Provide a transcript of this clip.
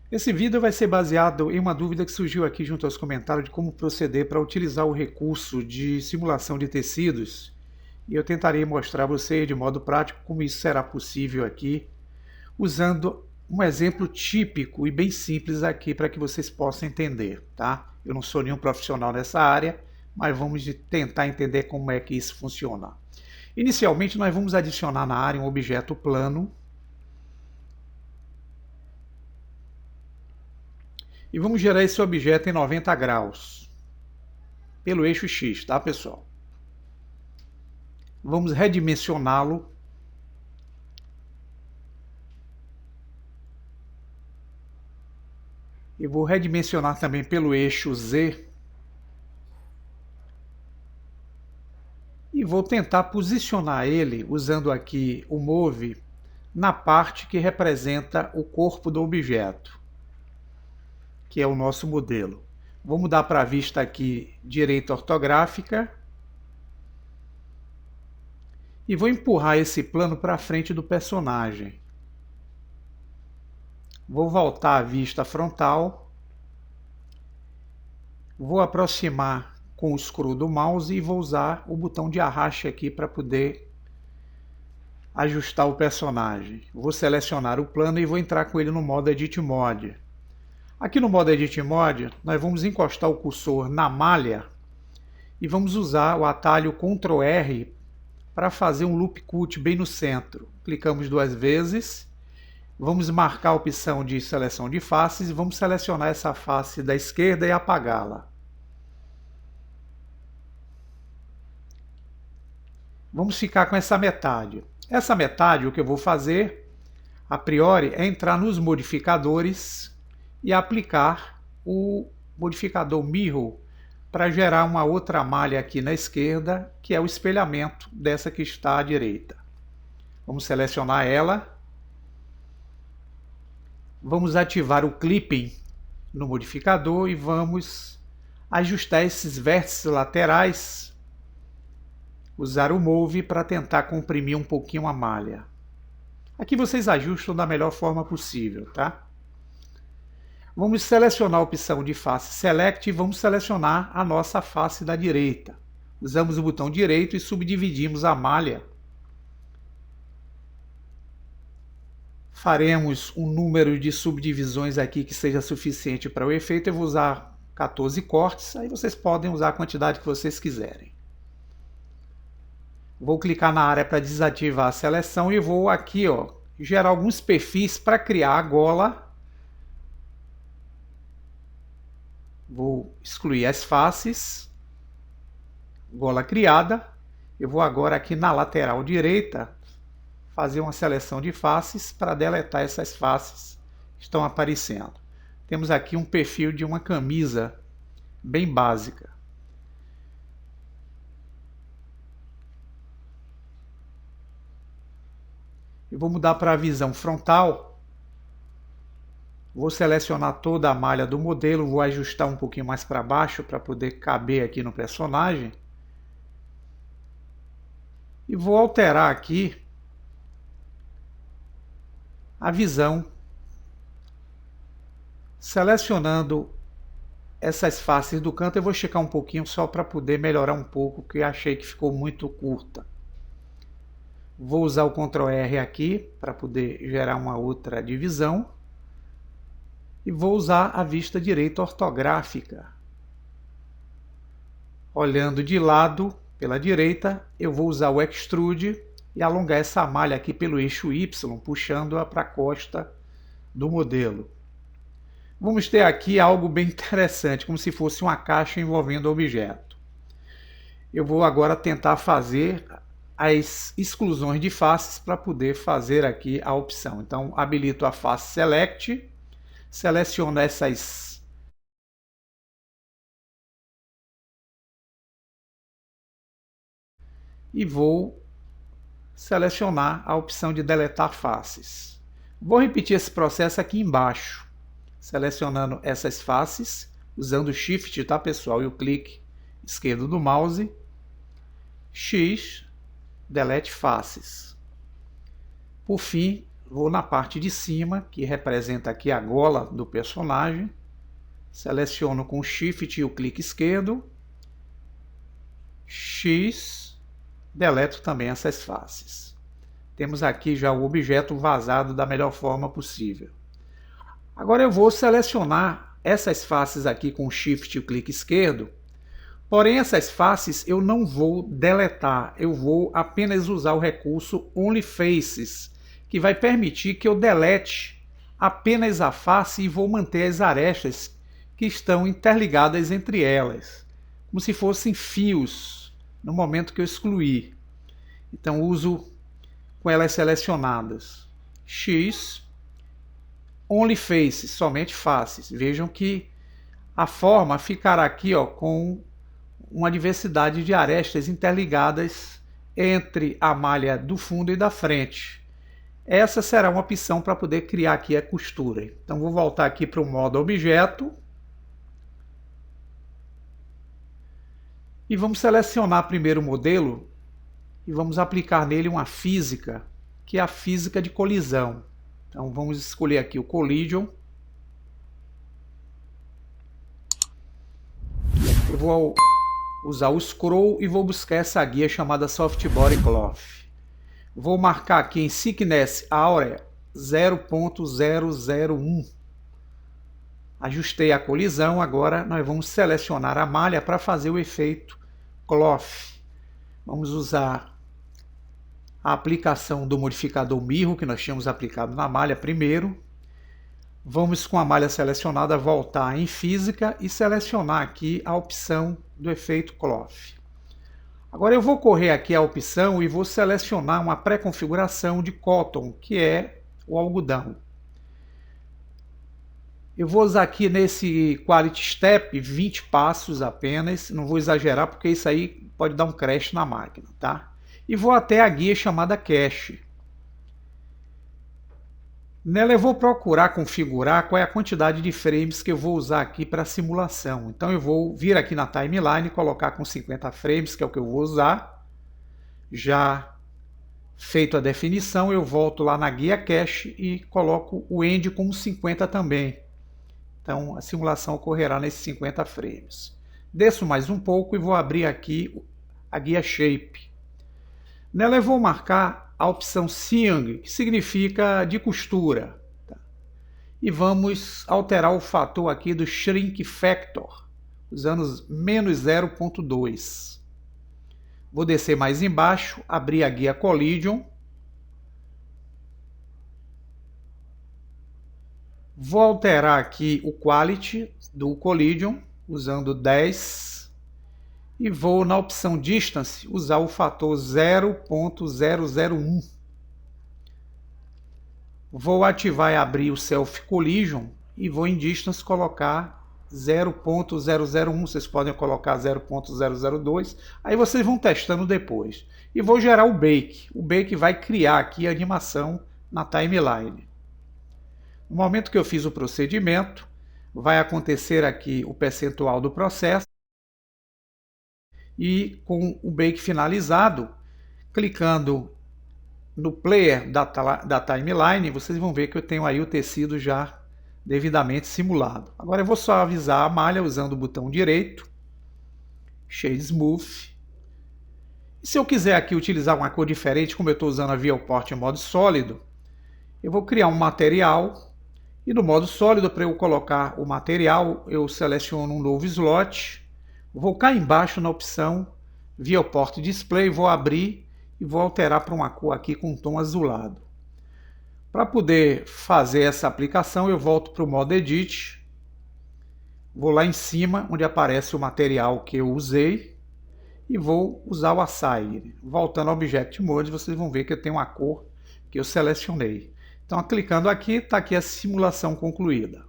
Esse vídeo vai ser baseado em uma dúvida que surgiu aqui junto aos comentários de como proceder para utilizar o recurso de simulação de tecidos. E eu tentarei mostrar a você de modo prático como isso será possível aqui, usando um exemplo típico e bem simples aqui para que vocês possam entender, tá? Eu não sou nenhum profissional nessa área, mas vamos tentar entender como é que isso funciona. Inicialmente, nós vamos adicionar na área um objeto plano e vamos gerar esse objeto em 90 graus pelo eixo X, tá, pessoal? Vamos redimensioná-lo e vou redimensionar também pelo eixo Z e vou tentar posicionar ele usando aqui o Move na parte que representa o corpo do objeto, que é o nosso modelo. Vou mudar para a vista aqui direita ortográfica e vou empurrar esse plano para frente do personagem. Vou voltar à vista frontal, vou aproximar com o scroll do mouse e vou usar o botão de arraste aqui para poder ajustar o personagem. Vou selecionar o plano e vou entrar com ele no modo Edit Mode. Aqui no modo Edit Mode, nós vamos encostar o cursor na malha e vamos usar o atalho Ctrl R para fazer um loop cut bem no centro. Clicamos 2 vezes, vamos marcar a opção de seleção de faces e vamos selecionar essa face da esquerda e apagá-la. Vamos ficar com essa metade. Essa metade, o que eu vou fazer, a priori, é entrar nos modificadores e aplicar o modificador Mirror para gerar uma outra malha aqui na esquerda, que é o espelhamento dessa que está à direita. Vamos selecionar ela. Vamos ativar o Clipping no modificador e vamos ajustar esses vértices laterais, usar o Move para tentar comprimir um pouquinho a malha. Aqui vocês ajustam da melhor forma possível, tá? Vamos selecionar a opção de face Select e vamos selecionar a nossa face da direita. Usamos o botão direito e subdividimos a malha. Faremos um número de subdivisões aqui que seja suficiente para o efeito. Eu vou usar 14 cortes, aí vocês podem usar a quantidade que vocês quiserem. Vou clicar na área para desativar a seleção e vou aqui, gerar alguns perfis para criar a gola. Vou excluir as faces, gola criada. Eu vou agora aqui na lateral direita fazer uma seleção de faces para deletar essas faces que estão aparecendo. Temos aqui um perfil de uma camisa bem básica. Eu vou mudar para a visão frontal. Vou selecionar toda a malha do modelo, vou ajustar um pouquinho mais para baixo para poder caber aqui no personagem. E vou alterar aqui a visão, selecionando essas faces do canto. Eu vou esticar um pouquinho só para poder melhorar um pouco, porque achei que ficou muito curta. Vou usar o Ctrl R aqui para poder gerar uma outra divisão. E vou usar a vista direita ortográfica. Olhando de lado, pela direita, eu vou usar o Extrude e alongar essa malha aqui pelo eixo Y, puxando-a para a costa do modelo. Vamos ter aqui algo bem interessante, como se fosse uma caixa envolvendo o objeto. Eu vou agora tentar fazer as exclusões de faces para poder fazer aqui a opção. Então, habilito a face Select, seleciono essas e vou selecionar a opção de deletar faces. Vou repetir esse processo aqui embaixo, selecionando essas faces, usando o Shift, tá, pessoal, e o clique esquerdo do mouse, X, delete faces. Por fim, vou na parte de cima, que representa aqui a gola do personagem, seleciono com o Shift e o clique esquerdo, X, deleto também essas faces. Temos aqui já o objeto vazado da melhor forma possível. Agora eu vou selecionar essas faces aqui com o Shift e o clique esquerdo, porém essas faces eu não vou deletar, eu vou apenas usar o recurso Only Faces, que vai permitir que eu delete apenas a face e vou manter as arestas que estão interligadas entre elas, como se fossem fios no momento que eu excluir. Então uso com elas selecionadas. X, Only Faces, somente faces. Vejam que a forma ficará aqui com uma diversidade de arestas interligadas entre a malha do fundo e da frente. Essa será uma opção para poder criar aqui a costura. Então vou voltar aqui para o modo objeto. E vamos selecionar primeiro o modelo e vamos aplicar nele uma física, que é a física de colisão. Então vamos escolher aqui o Collision. Eu vou usar o Scroll e vou buscar essa guia chamada Soft Body Cloth. Vou marcar aqui em Thickness Area 0.001. Ajustei a colisão, agora nós vamos selecionar a malha para fazer o efeito Cloth. Vamos usar a aplicação do modificador Mirror que nós tínhamos aplicado na malha primeiro. Vamos com a malha selecionada voltar em Física e selecionar aqui a opção do efeito Cloth. Agora eu vou correr aqui a opção e vou selecionar uma pré-configuração de Cotton, que é o algodão. Eu vou usar aqui nesse Quality Step 20 passos apenas, não vou exagerar porque isso aí pode dar um crash na máquina, tá? E vou até a guia chamada Cache. Nela eu vou procurar configurar qual é a quantidade de frames que eu vou usar aqui para a simulação. Então eu vou vir aqui na timeline e colocar com 50 frames, que é o que eu vou usar. Já feito a definição, eu volto lá na guia Cache e coloco o End como 50 também. Então a simulação ocorrerá nesses 50 frames. Desço mais um pouco e vou abrir aqui a guia Shape. Nela eu vou marcar a opção Seeing, que significa de costura. Tá? E vamos alterar o fator aqui do Shrink Factor, usando menos 0.2. Vou descer mais embaixo, abrir a guia Collision. Vou alterar aqui o Quality do Collision, usando 10. E vou na opção Distance usar o fator 0.001. Vou ativar e abrir o Self Collision e vou em Distance colocar 0.001. Vocês podem colocar 0.002. Aí vocês vão testando depois. E vou gerar o Bake. O Bake vai criar aqui a animação na timeline. No momento que eu fiz o procedimento, vai acontecer aqui o percentual do processo. E com o bake finalizado, clicando no player da timeline, vocês vão ver que eu tenho aí o tecido já devidamente simulado. Agora eu vou só avisar a malha usando o botão direito, Shade Smooth. E se eu quiser aqui utilizar uma cor diferente, como eu estou usando a Viewport em modo sólido, eu vou criar um material e no modo sólido, para eu colocar o material, eu seleciono um novo slot. Vou cá embaixo na opção Viewport Display, vou abrir e vou alterar para uma cor aqui com um tom azulado. Para poder fazer essa aplicação, eu volto para o modo Edit, vou lá em cima onde aparece o material que eu usei e vou usar o Assign. Voltando ao Object Mode, vocês vão ver que eu tenho uma cor que eu selecionei. Então, clicando aqui, está aqui a simulação concluída.